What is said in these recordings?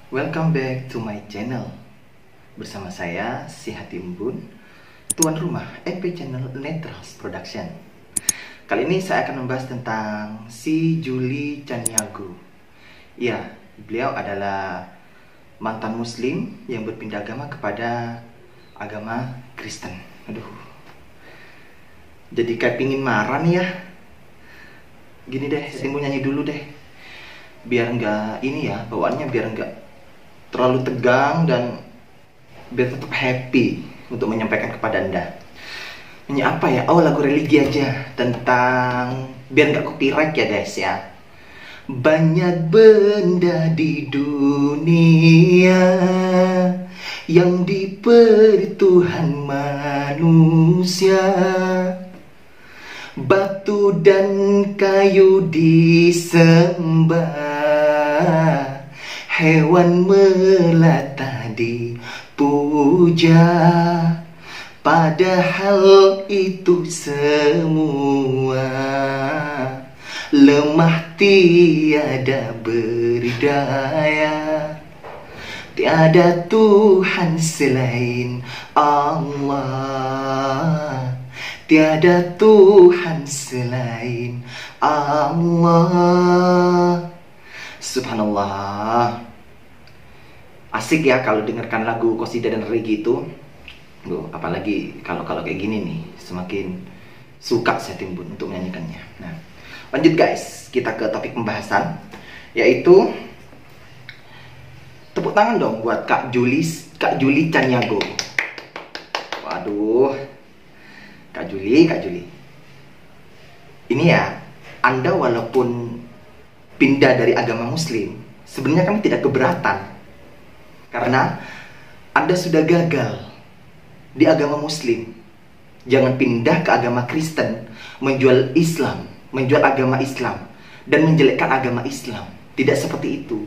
Welcome back to my channel. Bersama saya, si Hatimbun, tuan rumah EP Channel Netrals Production. Kali ini saya akan membahas tentang si Julie Caniago. Ya, beliau adalah mantan muslim yang berpindah agama kepada agama Kristen. Aduh, jadi kayak pingin marah nih ya. Gini deh, saya mau nyanyi dulu deh, biar nggak ini ya, bawaannya biar nggak terlalu tegang dan biar tetap happy untuk menyampaikan kepada Anda. Ini apa ya? Oh, lagu religi aja, tentang biar nggak copyright ya guys ya. Banyak benda di dunia yang diberi Tuhan manusia, batu dan kayu disembah, hewan melata dipuja, padahal itu semua lemah, tiada berdaya. Tiada Tuhan selain Allah, tiada Tuhan selain Allah. Subhanallah. Asik ya kalau dengarkan lagu qasidah dan religi itu. Apalagi kalau kayak gini nih, semakin suka saya timbun untuk menyanyikannya. Nah, lanjut guys, kita ke topik pembahasan, yaitu tepuk tangan dong buat Kak Julie Caniago. Waduh, Kak Julie. Ini ya, Anda walaupun pindah dari agama muslim, sebenarnya kami tidak keberatan, karena Anda sudah gagal di agama muslim. Jangan pindah ke agama Kristen, menjual agama Islam, dan menjelekkan agama Islam. Tidak seperti itu.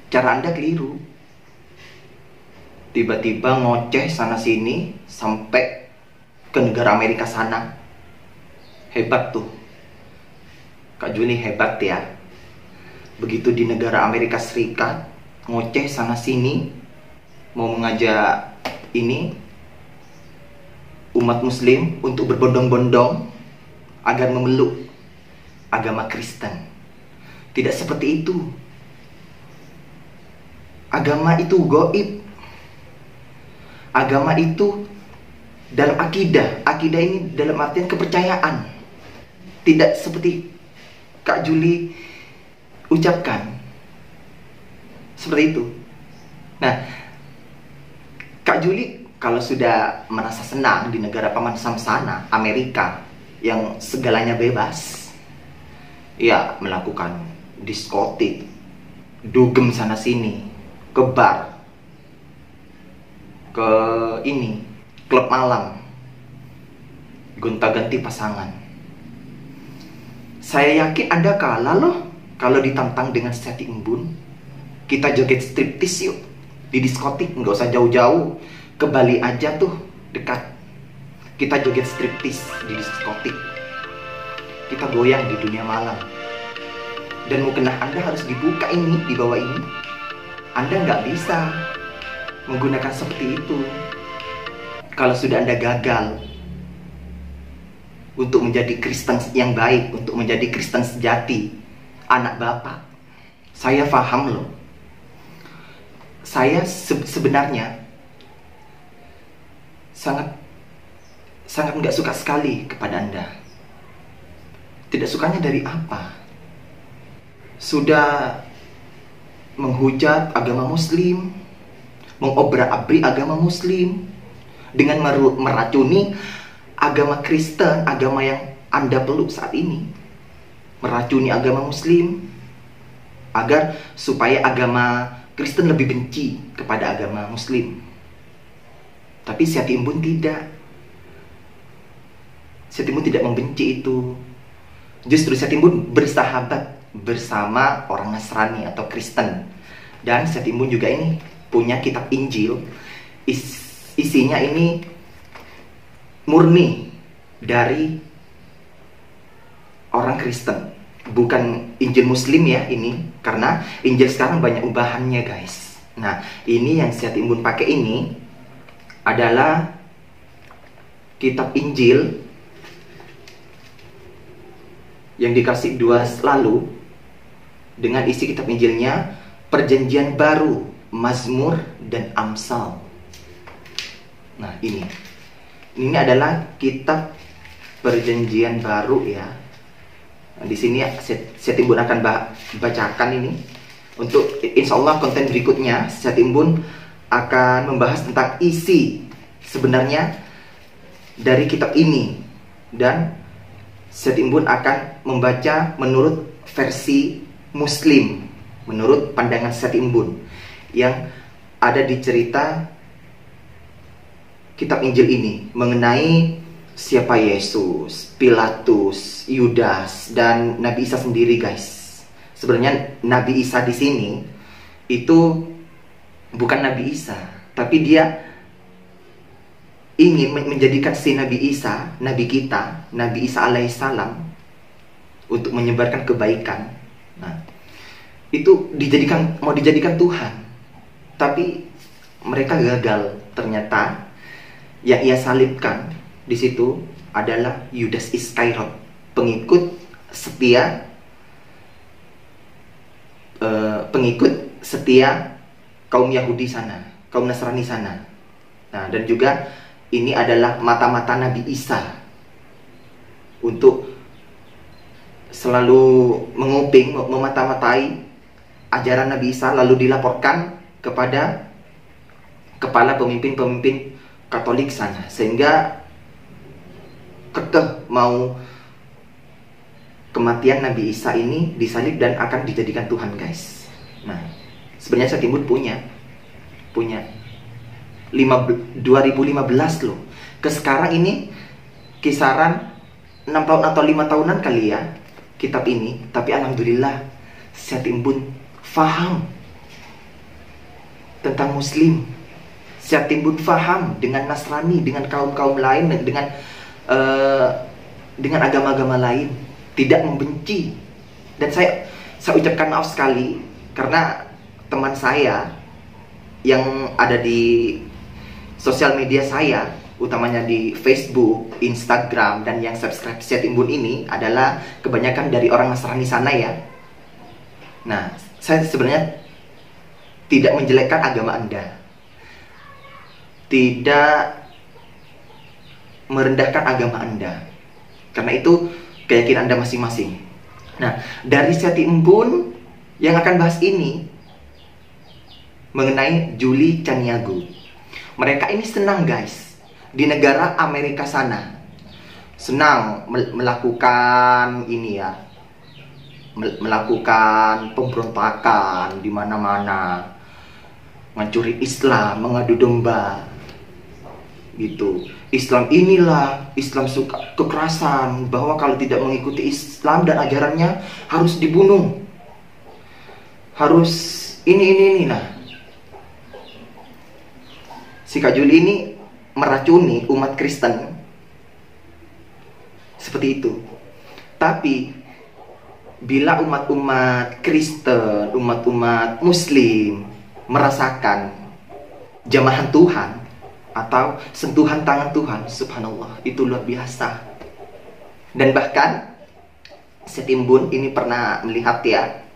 Cara Anda keliru. Tiba-tiba ngoceh sana sini sampai ke negara Amerika sana. Hebat tuh, Kak Julie, hebat ya. Begitu di negara Amerika Serikat, ngoceh sana sini, mau mengajak ini umat muslim untuk berbondong-bondong agar memeluk agama Kristen. Tidak seperti itu. Agama itu gaib. Agama itu dalam akidah. Akidah ini dalam artian kepercayaan. Tidak seperti Kak Julie ucapkan. Seperti itu. Nah, Kak Julie kalau sudah merasa senang di negara paman Sam sana, Amerika, yang segalanya bebas, ya melakukan diskotik, dugem sana sini, ke bar, ke ini, klub malam, gonta-ganti pasangan. Saya yakin Anda kalah loh kalau ditantang dengan seti embun. Kita joget striptease yuk di diskotik, nggak usah jauh-jauh, ke Bali aja tuh dekat. Kita joget striptease di diskotik, kita goyang di dunia malam. Dan mukena Anda harus dibuka ini, di bawah ini. Anda nggak bisa menggunakan seperti itu kalau sudah Anda gagal untuk menjadi Kristen yang baik, untuk menjadi Kristen sejati, anak Bapak. Saya paham loh. Saya sebenarnya sangat nggak suka sekali kepada Anda. Tidak sukanya dari apa? Sudah menghujat agama muslim, mengobrak-abrik agama muslim, dengan meracuni agama Kristen, agama yang Anda peluk saat ini. Meracuni agama muslim agar supaya agama Kristen lebih benci kepada agama muslim. Tapi Syati Embun tidak. Syati Embun tidak membenci itu. Justru Syati Embun bersahabat bersama orang Nasrani atau Kristen. Dan Syati Embun juga ini punya kitab Injil. Isinya ini murni dari orang Kristen. bukan Injil Muslim ya ini, karena Injil sekarang banyak ubahannya guys. Nah, ini yang Syed Timbun pakai ini adalah kitab Injil yang dikasih 2 lalu, dengan isi kitab Injilnya Perjanjian Baru, Mazmur dan Amsal. Nah, ini adalah kitab Perjanjian Baru ya. Nah, di sini Syed Timbun akan bacakan ini. Untuk insya Allah konten berikutnya Syed Timbun akan membahas tentang isi sebenarnya dari kitab ini, dan Syed Timbun akan membaca menurut versi Muslim, menurut pandangan Syed Timbun yang ada di cerita kitab Injil ini mengenai siapa Yesus, Pilatus, Yudas, dan Nabi Isa sendiri, guys. Sebenarnya Nabi Isa di sini itu bukan Nabi Isa, tapi dia ingin menjadikan si Nabi Isa, Nabi kita, Nabi Isa alaihissalam, untuk menyebarkan kebaikan. Nah, itu mau dijadikan Tuhan, tapi mereka gagal. Ternyata yang ia salibkan di situ adalah Yudas Iskariot, pengikut setia kaum Yahudi sana, kaum Nasrani sana. Nah, dan juga ini adalah mata-mata Nabi Isa untuk selalu menguping, memata-matai ajaran Nabi Isa, lalu dilaporkan kepada kepala pemimpin-pemimpin Katolik sana, sehingga kekeh mau kematian Nabi Isa ini disalib dan akan dijadikan Tuhan, guys. Nah, sebenarnya Syed Timbun punya 2015 loh. Ke sekarang ini kisaran 6 tahun atau 5 tahunan kali ya kitab ini. Tapi alhamdulillah Syed Timbun faham tentang Muslim. Syed Timbun faham dengan Nasrani, dengan kaum-kaum lain, dengan agama-agama lain, tidak membenci. Dan saya ucapkan maaf sekali karena teman saya yang ada di sosial media saya, utamanya di Facebook, Instagram, dan yang subscribe Syed Timbun ini adalah kebanyakan dari orang Nasrani sana ya. Nah, saya sebenarnya tidak menjelekkan agama Anda, tidak merendahkan agama Anda, karena itu keyakinan Anda masing-masing. Nah, dari Syed Timbun yang akan bahas ini mengenai Juli Caniago. Mereka ini senang, guys, di negara Amerika sana, senang melakukan ini ya, melakukan pemberontakan di mana-mana, mencuri Islam, mengadu domba gitu. Islam inilah, Islam suka kekerasan, bahwa kalau tidak mengikuti Islam dan ajarannya harus dibunuh, harus ini. Nah, si Kak Juli ini meracuni umat Kristen seperti itu. Tapi bila umat-umat Kristen, umat-umat Muslim merasakan jamahan Tuhan atau sentuhan tangan Tuhan, subhanallah, itu luar biasa. Dan bahkan Syed Timbun ini pernah melihat ya,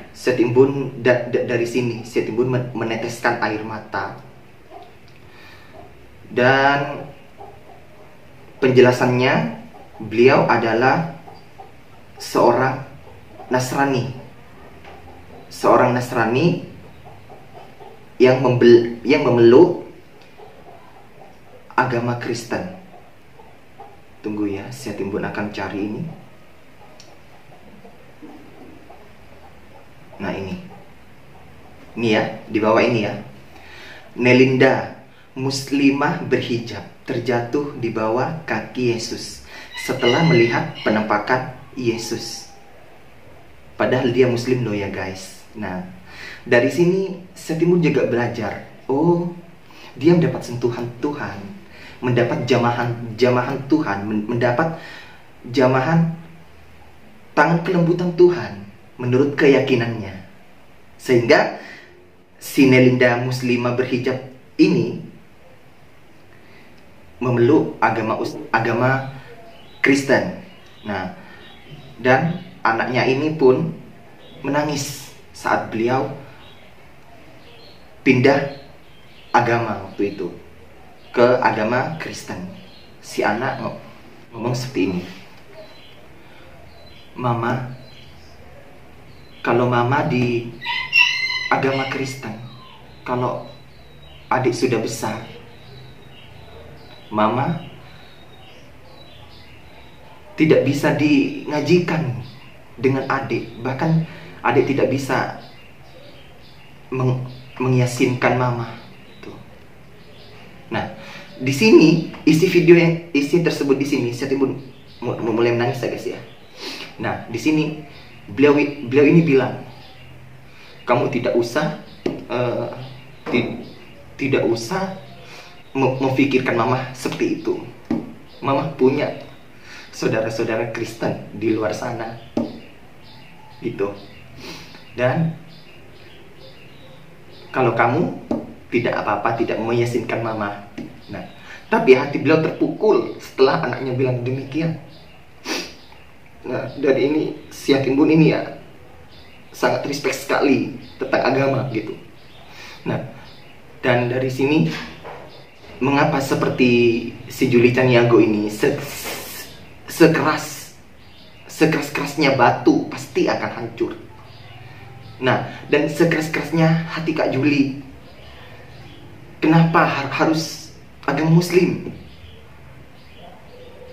Syed Timbun dari sini Syed Timbun meneteskan air mata. Dan penjelasannya, beliau adalah seorang Nasrani yang memeluk agama Kristen. Tunggu ya, Syed Timbun akan cari ini. Nah, ini ya, di bawah ini ya. Nelinda, muslimah berhijab, terjatuh di bawah kaki Yesus setelah melihat penampakan Yesus. Padahal dia muslim loh ya, guys. Nah, dari sini Syed Timbun juga belajar. Oh, dia mendapat sentuhan Tuhan, mendapat jamahan Tuhan, mendapat jamahan tangan kelembutan Tuhan menurut keyakinannya. Sehingga si Nelinda muslimah berhijab ini memeluk agama Kristen. Nah, dan anaknya ini pun menangis saat beliau pindah agama waktu itu ke agama Kristen. Si anak ngomong seperti ini, "Mama, kalau mama di agama Kristen, kalau adik sudah besar, mama tidak bisa ngajikan dengan adik. Bahkan adik tidak bisa mengiyasinkan mama." Tuh. Nah, di sini isi tersebut di sini saya timbul mulai menangis ya guys ya. Nah, di sini beliau ini bilang, "Kamu tidak usah tidak usah memikirkan mama seperti itu. Mama punya saudara-saudara Kristen di luar sana." Gitu. Dan kalau kamu tidak apa-apa, tidak meyakinkan mama. Nah, tapi hati beliau terpukul setelah anaknya bilang demikian. Nah, dari ini si Yakin Bun ini ya sangat respect sekali tentang agama gitu. Nah, dan dari sini mengapa seperti si Juli Caniago ini sekeras-kerasnya batu pasti akan hancur. Nah, dan sekeras-kerasnya hati Kak Juli, kenapa harus agama Muslim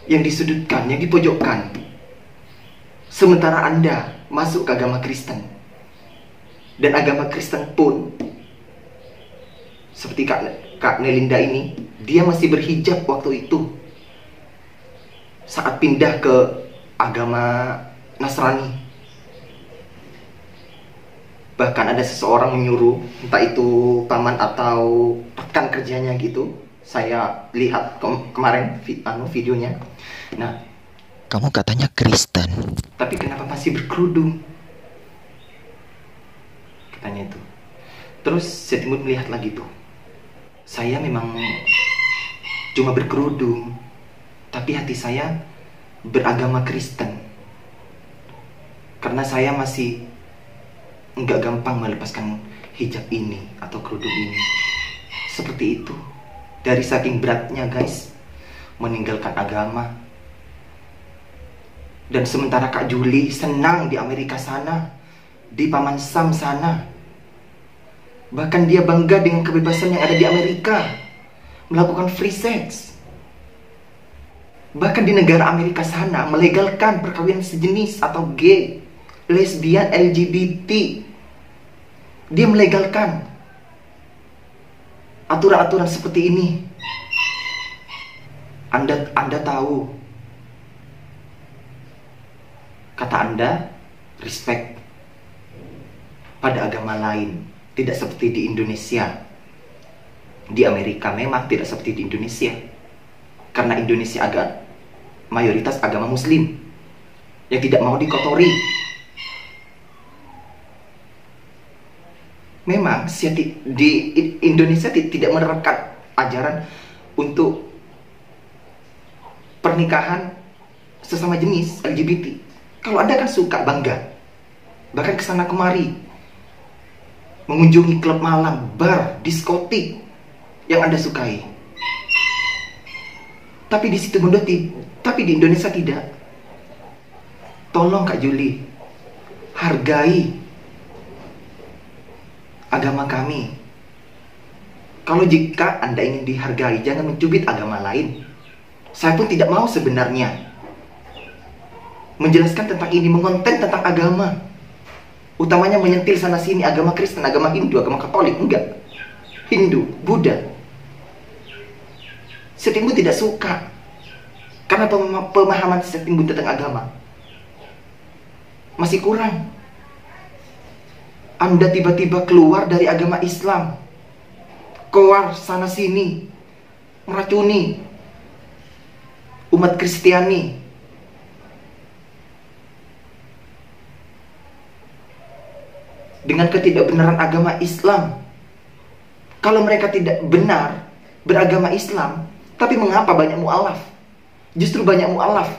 yang disudutkan, yang dipojokkan, sementara Anda masuk ke agama Kristen? Dan agama Kristen pun seperti Kak Nelinda ini, dia masih berhijab waktu itu saat pindah ke agama Nasrani. Bahkan ada seseorang menyuruh, entah itu paman atau rekan kerjanya gitu. Saya lihat kemarin videonya. Nah, kamu katanya Kristen, tapi kenapa masih berkerudung? Katanya itu. Terus saya timbul melihat lagi tuh, saya memang cuma berkerudung, tapi hati saya beragama Kristen. Karena saya masih nggak gampang melepaskan hijab ini atau kerudung ini. Seperti itu. Dari saking beratnya guys, meninggalkan agama. Dan sementara Kak Juli senang di Amerika sana, di Paman Sam sana. Bahkan dia bangga dengan kebebasan yang ada di Amerika, melakukan free sex. Bahkan di negara Amerika sana melegalkan perkawinan sejenis atau gay, lesbian, LGBT. Dia melegalkan aturan-aturan seperti ini. Anda tahu, kata Anda respect pada agama lain, tidak seperti di Indonesia. Di Amerika memang tidak seperti di Indonesia, karena Indonesia mayoritas agama Muslim yang tidak mau dikotori. Memang di Indonesia tidak menerapkan ajaran untuk pernikahan sesama jenis LGBT. Kalau Anda kan suka, bangga, bahkan kesana kemari mengunjungi klub malam, bar, diskotik yang Anda sukai. Tapi di situ mendoti, tapi di Indonesia tidak. Tolong Kak Juli, hargai agama kami. Kalau jika Anda ingin dihargai, jangan mencubit agama lain. Saya pun tidak mau sebenarnya menjelaskan tentang ini, mengonten tentang agama, utamanya menyentil sana sini agama Kristen, agama Hindu, agama Katolik. Enggak, Hindu, Buddha. Setimbun tidak suka karena pemahaman Setimbun tentang agama masih kurang. Anda tiba-tiba keluar dari agama Islam, keluar sana sini, meracuni umat Kristiani. Dengan ketidakbenaran agama Islam, Kalau mereka tidak benar beragama Islam, tapi mengapa banyak mu'alaf? Justru banyak mu'alaf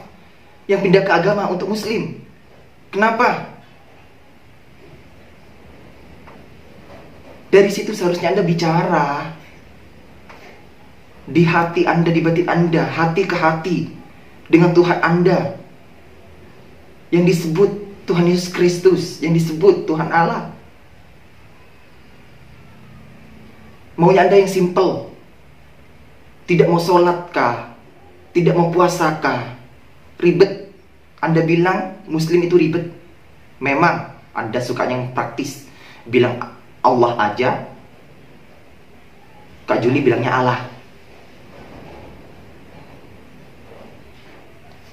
yang pindah ke agama untuk Muslim. Kenapa? Dari situ seharusnya Anda bicara. Di hati Anda, di batin Anda, hati ke hati dengan Tuhan Anda, yang disebut Tuhan Yesus Kristus, yang disebut Tuhan Allah. Maunya Anda yang simple. Tidak mau sholat kah? Tidak mau puasa kah? Ribet. Anda bilang Muslim itu ribet. Memang Anda suka yang praktis. Bilang Allah aja. Kak Juli bilangnya Allah.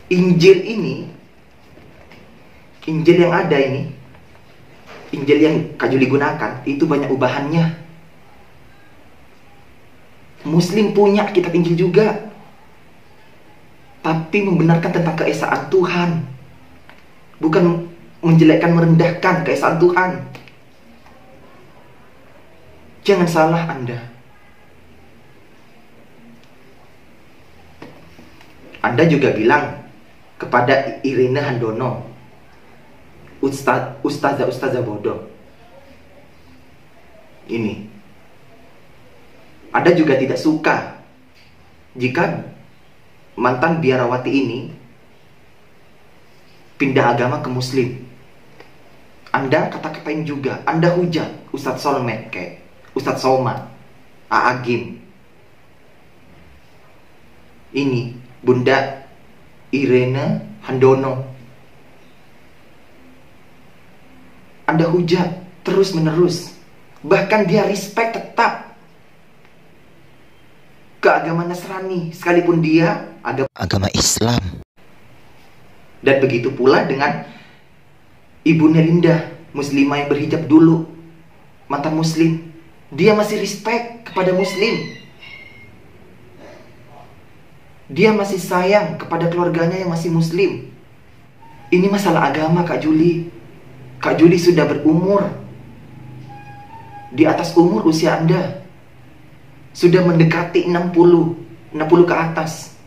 Injil ini, Injil yang ada ini, Injil yang Kak Juli gunakan, itu banyak ubahannya. Muslim punya kitab Injil juga, tapi membenarkan tentang keesaan Tuhan, bukan menjelekkan, merendahkan keesaan Tuhan. Jangan salah Anda. Anda juga bilang kepada Irene Handono, ustazah bodoh. Ini Anda juga tidak suka jika mantan biarawati ini pindah agama ke Muslim. Anda kata-katain juga, Anda hujat Ustadz Solmed, kayak Ustadz Soma, Aagim. Ini Bunda Irene Handono. Anda hujat terus-menerus. Bahkan dia respect tetap ke agama Nasrani, sekalipun dia agama Islam. Dan begitu pula dengan Ibu Nelinda, muslimah yang berhijab dulu, mantan Muslim. Dia masih respect kepada Muslim. Dia masih sayang kepada keluarganya yang masih Muslim. Ini masalah agama, Kak Juli. Kak Juli sudah berumur, di atas umur usia Anda. Sudah mendekati 60 ke atas.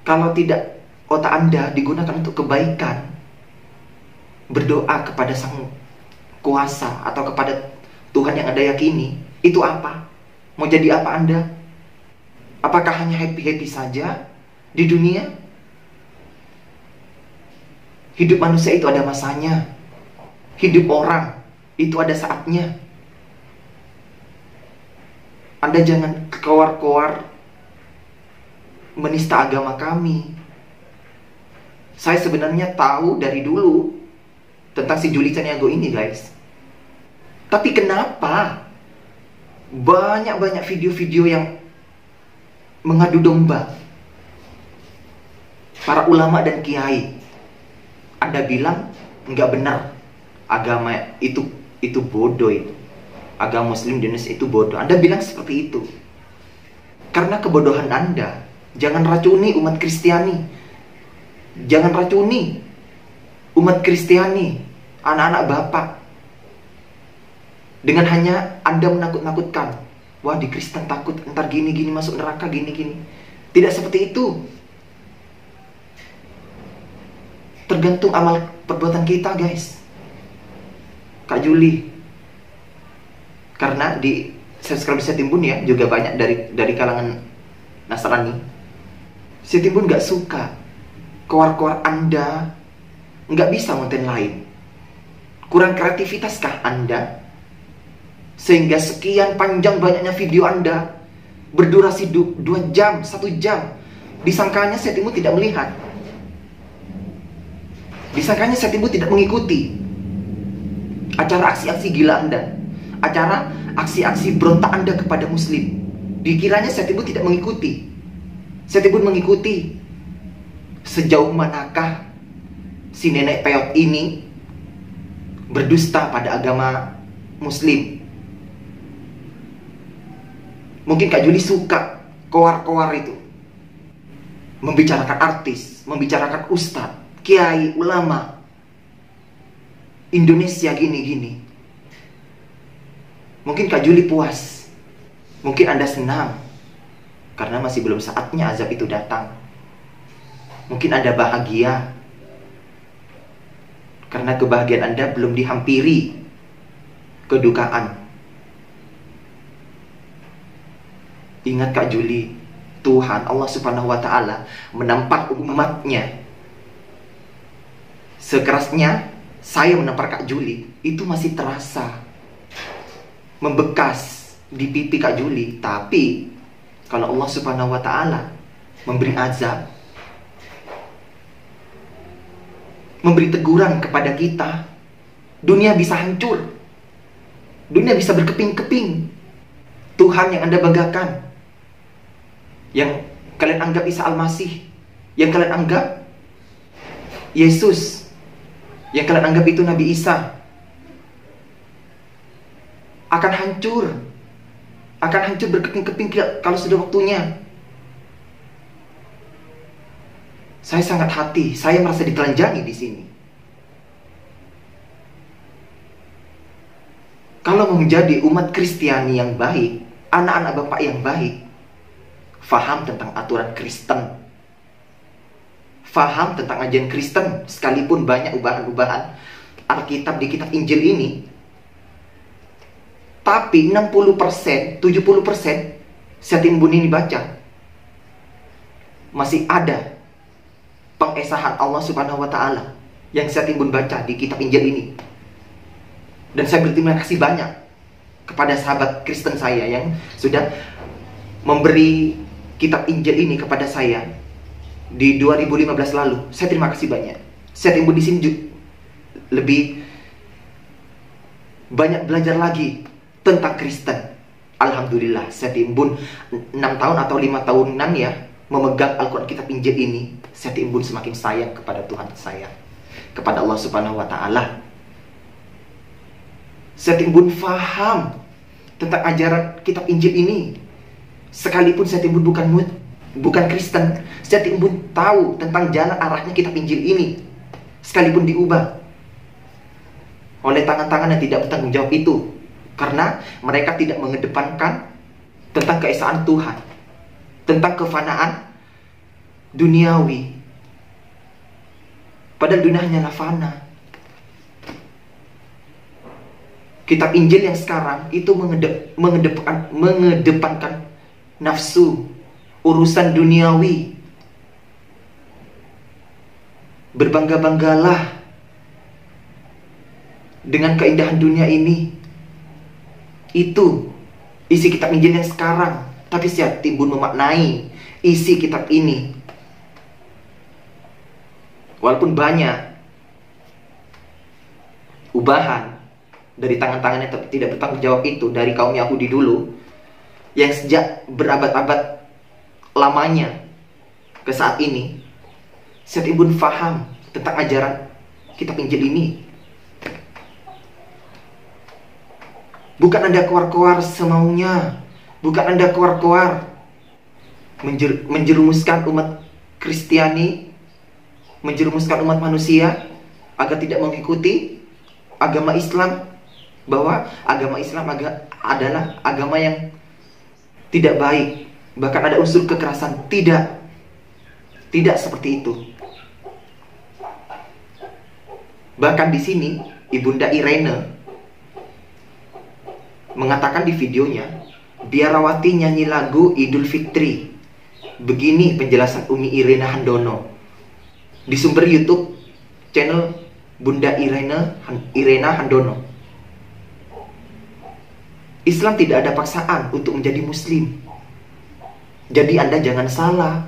Kalau tidak otak Anda digunakan untuk kebaikan, berdoa kepada Sang Kuasa atau kepada Tuhan yang Anda yakini, itu apa? Mau jadi apa Anda? Apakah hanya happy-happy saja di dunia? Hidup manusia itu ada masanya. Hidup orang itu ada saatnya. Anda jangan keluar-keluar menista agama kami. Saya sebenarnya tahu dari dulu tentang si Juli Caniago ini, guys. Tapi kenapa banyak-banyak video-video yang mengadu domba para ulama dan kiai? Anda bilang nggak benar, agama itu bodoh, itu agama Muslim di Indonesia itu bodoh. Anda bilang seperti itu karena kebodohan Anda. Jangan racuni umat Kristiani. Jangan racuni umat Kristiani, anak-anak Bapak, dengan hanya Anda menakut-nakutkan. Wah, di Kristen takut ntar gini-gini masuk neraka, gini-gini. Tidak seperti itu. Tergantung amal perbuatan kita, guys. Kak Juli. Karena di subscribe saya Timbun ya, juga banyak dari kalangan Nasrani. Saya Timbun gak suka keluar-keluar Anda nggak bisa konten lain. Kurang kreativitas kah Anda? Sehingga sekian panjang banyaknya video Anda berdurasi 2 jam, 1 jam. Disangkanya saya Timbun tidak melihat. Disangkanya saya Timbun tidak mengikuti acara aksi-aksi gila Anda, acara aksi-aksi berontak Anda kepada Muslim. Dikiranya saya Timbun tidak mengikuti. Saya Timbun mengikuti. Sejauh manakah si nenek peot ini berdusta pada agama Muslim? Mungkin Kak Juli suka kowar-kowar itu, membicarakan artis, membicarakan ustadz, kiai, ulama Indonesia gini-gini. Mungkin Kak Juli puas. Mungkin Anda senang karena masih belum saatnya azab itu datang. Mungkin Anda bahagia karena kebahagiaan Anda belum dihampiri kedukaan. Ingat Kak Juli, Tuhan Allah Subhanahu wa Ta'ala menampar umatnya. Sekerasnya saya menampar Kak Juli, itu masih terasa membekas di pipi Kak Juli. Tapi kalau Allah Subhanahu wa Ta'ala memberi azab, memberi teguran kepada kita, dunia bisa hancur, dunia bisa berkeping-keping. Tuhan yang Anda banggakan, yang kalian anggap Isa Al-Masih, yang kalian anggap Yesus, yang kalian anggap itu Nabi Isa, akan hancur berkeping-keping kalau sudah waktunya. Saya sangat hati, saya merasa ditelanjangi di sini. Kalau mau menjadi umat Kristiani yang baik, anak-anak Bapak yang baik, faham tentang aturan Kristen, faham tentang ajaran Kristen, sekalipun banyak ubahan-ubahan Alkitab di kitab Injil ini, tapi 60%, 70% saya timbun ini baca, masih ada pengesahan Allah Subhanahu wa Ta'ala yang saya timbun baca di kitab Injil ini. Dan saya berterima kasih banyak kepada sahabat Kristen saya yang sudah memberi kitab Injil ini kepada saya di 2015 lalu. Saya terima kasih banyak. Saya timbun di sini lebih banyak belajar lagi tentang Kristen. Alhamdulillah, saya timbun 6 tahun atau 5 tahunan ya memegang Al-Quran kitab Injil ini. Saya timbun semakin sayang kepada Tuhan saya, kepada Allah Subhanahu wa Ta'ala. Saya timbun faham tentang ajaran kitab Injil ini. Sekalipun saya timbun bukan Kristen, saya timbun tahu tentang jalan arahnya kitab Injil ini. Sekalipun diubah oleh tangan-tangan yang tidak bertanggung jawab itu, karena mereka tidak mengedepankan tentang keesaan Tuhan, tentang kefanaan duniawi. Padahal dunia hanyalah fana. Kitab Injil yang sekarang itu mengedepankan nafsu, urusan duniawi. Berbangga-banggalah dengan keindahan dunia ini. Itu isi kitab Injil yang sekarang. Tapi saya timbun memaknai isi kitab ini. Walaupun banyak ubahan dari tangan-tangan yang tidak bertanggung jawab itu dari kaum Yahudi dulu, yang sejak berabad-abad lamanya ke saat ini, saya timbun faham tentang ajaran kitab Injil ini. Bukan Anda keluar-keluar semaunya, bukan Anda keluar-keluar menjerumuskan umat Kristiani, menjerumuskan umat manusia agar tidak mengikuti agama Islam, bahwa agama Islam adalah agama yang tidak baik, bahkan ada unsur kekerasan. Tidak seperti itu. Bahkan di sini Ibunda Irene mengatakan di videonya, biarawati nyanyi lagu Idul Fitri. Begini penjelasan Umi Irene Handono di sumber YouTube channel Bunda Irene Handono. Islam tidak ada paksaan untuk menjadi muslim. Jadi Anda jangan salah.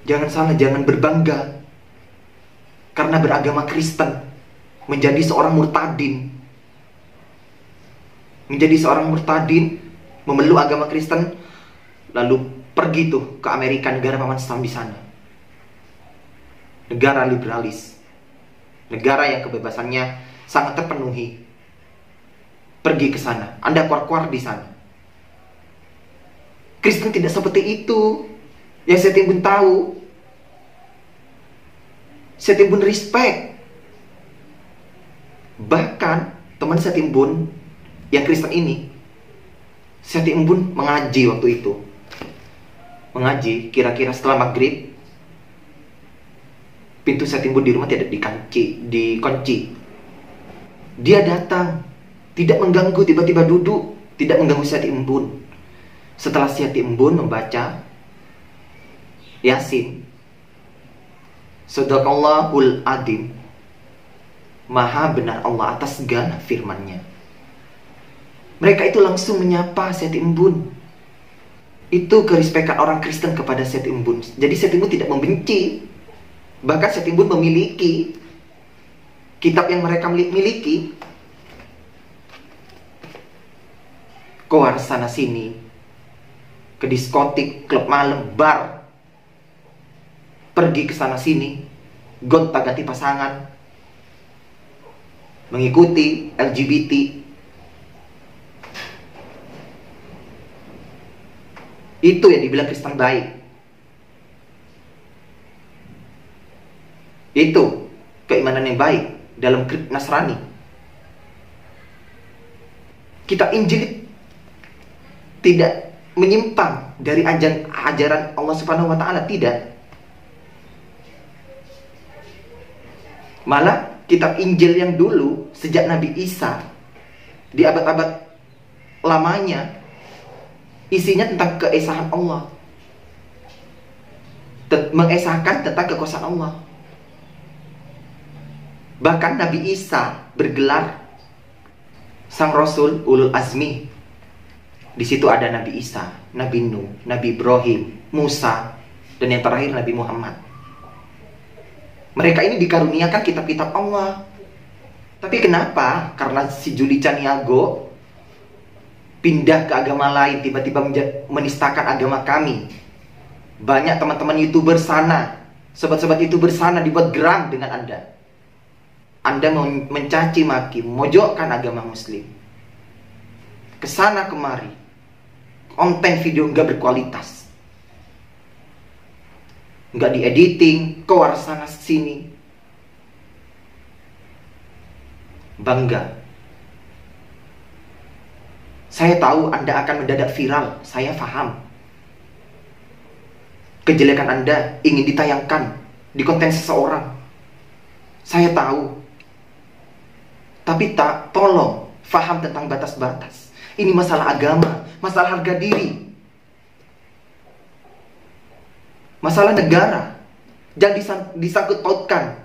Jangan berbangga karena beragama Kristen, menjadi seorang murtadin. Menjadi seorang murtadin, memeluk agama Kristen, lalu pergi tuh ke Amerika, negara paman Sam di sana. Negara liberalis, negara yang kebebasannya sangat terpenuhi. Pergi ke sana, Anda keluar-keluar di sana. Kristen tidak seperti itu. Yang saya timbun tahu, saya timbun respect. Bahkan teman saya timbun yang Kristen ini, Syahti Embun mengaji waktu itu. Mengaji, kira-kira setelah maghrib, pintu Syahti Embun di rumah tidak dikunci. Dia datang, tidak mengganggu, tiba-tiba duduk, tidak mengganggu Syahti Embun. Setelah Syahti Embun membaca Yasin, Sadaqallahul Adim, Maha benar Allah atas segala firman-Nya. Mereka itu langsung menyapa Syahti Embun. Itu kerespekan orang Kristen kepada Syahti Embun. Jadi Syahti Embun tidak membenci. Bahkan Syahti Embun memiliki kitab yang mereka miliki. Keluar sana sini, ke diskotik, klub malam, bar, pergi ke sana sini, gonta-ganti pasangan, mengikuti LGBT. Itu yang dibilang Kristen baik. Itu keimanan yang baik dalam Nasrani. Kitab Injil tidak menyimpang dari ajaran Allah Subhanahu wa taala, tidak. Malah kitab Injil yang dulu sejak Nabi Isa di abad-abad lamanya isinya tentang keesahan Allah, mengesahkan tentang kekuasaan Allah. Bahkan Nabi Isa bergelar sang Rasul Ulul Azmi. Di situ ada Nabi Isa, Nabi Nuh, Nabi Ibrahim, Musa, dan yang terakhir Nabi Muhammad. Mereka ini dikaruniakan kitab-kitab Allah. Tapi kenapa? Karena si Juli Caniago pindah ke agama lain, tiba-tiba menistakan agama kami. Banyak teman-teman YouTuber sana, sobat-sobat YouTuber sana dibuat geram dengan Anda. Anda mau mencaci maki, memojokkan agama Muslim. Kesana kemari, konten video nggak berkualitas, nggak diediting, keluar sana sini. Bangga. Saya tahu Anda akan mendadak viral, saya paham. Kejelekan Anda ingin ditayangkan di konten seseorang, saya tahu. Tapi tolong paham tentang batas-batas. Ini masalah agama, masalah harga diri, masalah negara. Jangan disangkut pautkan,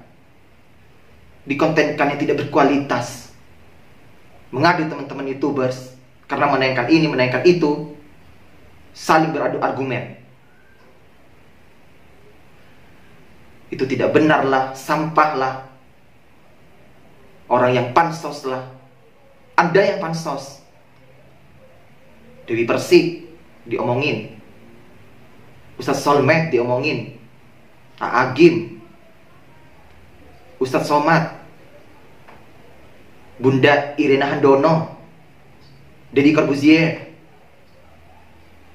dikontenkan yang tidak berkualitas. Mengadu teman-teman YouTubers karena menayangkan ini, menayangkan itu, saling beradu argumen. Itu tidak benar lah, sampah lah. Orang yang pansos lah, Anda yang pansos. Dewi Persik diomongin, Ustadz Solmed diomongin, Agim, Ustadz Somad, Bunda Irena Handono, Deddy Corbuzier.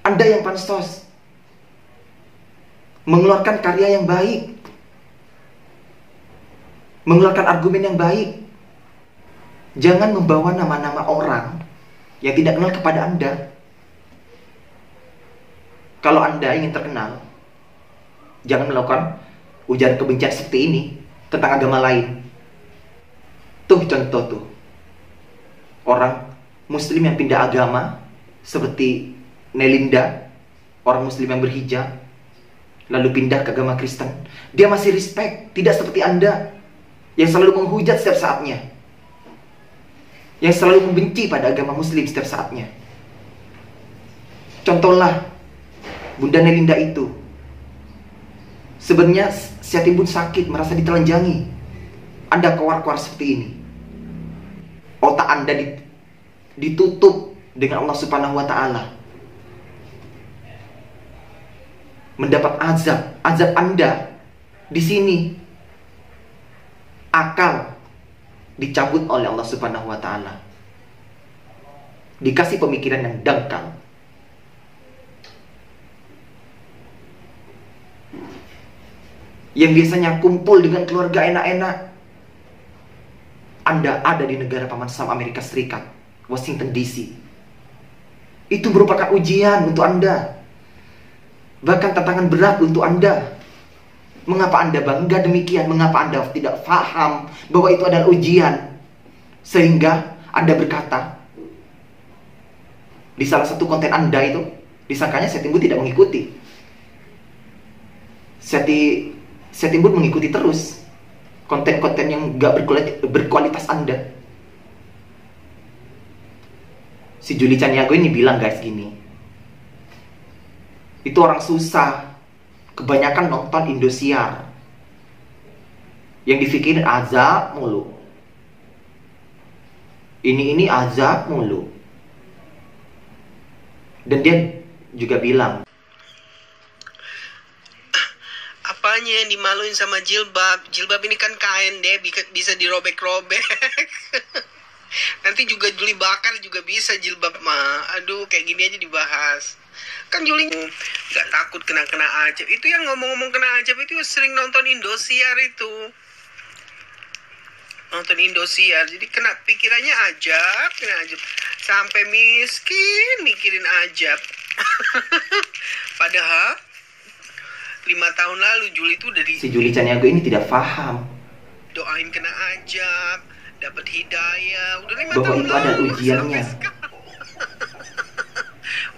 Anda yang pansos, mengeluarkan karya yang baik, mengeluarkan argumen yang baik. Jangan membawa nama-nama orang yang tidak kenal kepada Anda. Kalau Anda ingin terkenal, jangan melakukan ujaran kebencian seperti ini tentang agama lain. Tuh contoh tuh, orang Muslim yang pindah agama seperti Nelinda, orang Muslim yang berhijab lalu pindah ke agama Kristen. Dia masih respect, tidak seperti Anda yang selalu menghujat setiap saatnya, yang selalu membenci pada agama Muslim setiap saatnya. Contohlah Bunda Nelinda itu. Sebenarnya Syahti Embun sakit, merasa ditelanjangi. Anda keluar-keluar seperti ini. Otak Anda ditutup dengan Allah Subhanahu wa taala. Mendapat azab. Azab Anda di sini. Akal dicabut oleh Allah Subhanahu wa taala. Dikasih pemikiran yang dangkal. Yang biasanya kumpul dengan keluarga enak-enak, Anda ada di negara paman Sam Amerika Serikat, Washington DC. Itu merupakan ujian untuk Anda. Bahkan tantangan berat untuk Anda. Mengapa Anda bangga demikian? Mengapa Anda tidak paham bahwa itu adalah ujian? Sehingga Anda berkata, di salah satu konten Anda itu, disangkanya Setimbun tidak mengikuti. Setimbun mengikuti terus konten-konten yang gak berkualitas Anda. Si Juli Caniago ini bilang guys gini, itu orang susah, kebanyakan nonton Indosiar, yang dipikirin azab mulu, ini azab mulu. Dan dia juga bilang, apanya yang dimaluin sama jilbab? Jilbab ini kan kain deh, bisa dirobek-robek. Nanti juga Juli bakar juga bisa jilbab mah. Aduh, kayak gini aja dibahas. Kan Juli nggak takut kena ajab. Itu yang ngomong-ngomong kena ajab itu sering nonton Indosiar itu. Nonton Indosiar, jadi kena pikirannya ajab, kena ajab. Sampai miskin mikirin ajab. Padahal 5 tahun lalu Juli itu udah si Juli Caniago ini tidak paham doain kena ajab, dapat hidayah. Udah 5 bahwa tahun itu ada lalu, ujiannya.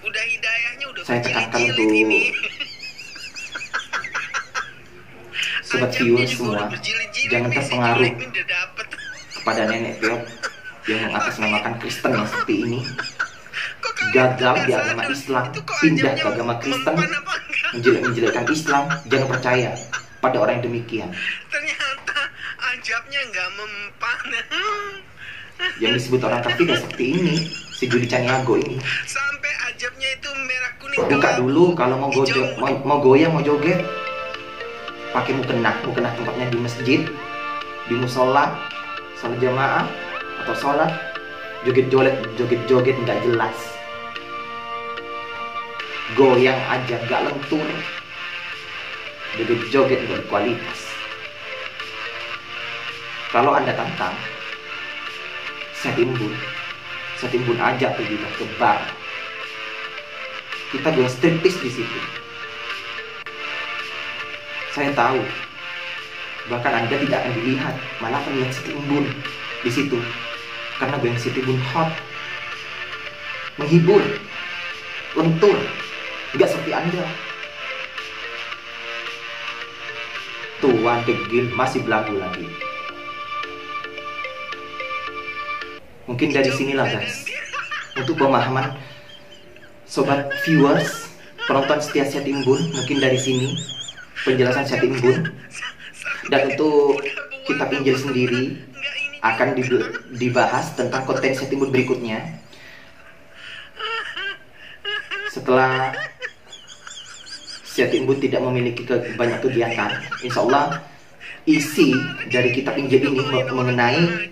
udah hidayahnya udah Saya tekankan berjilid-jilid untuk ini. sobat Ajabnya viewers juga semua, udah berjilid-jilid jangan nih, si terpengaruh Juli ini udah dapet. kepada nenek peot yang mengatasnamakan Kristen yang seperti ini. Kok kalian Gagal nggak di agama sadar? Islam, Itu kok pindah ajabnya ke agama Kristen, mempan apa enggak? menjelek-menjelekkan Islam. Jangan percaya pada orang yang demikian. Ternyata ajabnya nggak mempan. Yang disebut orang kafir ya seperti ini, si Juli Caniago ini. Sampai ajabnya itu merah kuning Buka kelabu, dulu kalau mau hijau mau goyang, mau joget, pakai mukena tempatnya di masjid, di musola, salat jamaah atau sholat, joget nggak jelas, goyang aja nggak lentur, joget nggak berkualitas. Kalau Anda tantang, Setimbun aja pergi ke bar, kita goyang striptis di situ. Saya tahu, bahkan Anda tidak akan dilihat, malah akan melihat Setimbun di situ, karena goyang Setimbun hot, menghibur, lentur, nggak seperti Anda. Tua degil masih belagu lagi. Mungkin dari sinilah guys, untuk pemahaman sobat viewers, penonton setia Setimbun, mungkin dari sini penjelasan Setimbun. Dan untuk kitab Injil sendiri akan dibahas tentang konten Setimbun berikutnya. Setelah Setimbun tidak memiliki banyak kegiatan, insya Allah isi dari kitab Injil ini mengenai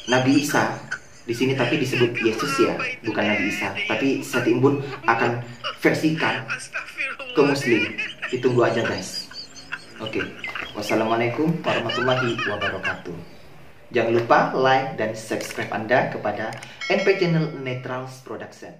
Nabi Isa di sini, tapi disebut Yesus ya, bukan Nabi Isa. Tapi Setimbun akan versikan ke Muslim. Ditunggu aja guys. Oke, wassalamualaikum warahmatullahi wabarakatuh. Jangan lupa like dan subscribe Anda kepada NP Channel Netrals Production.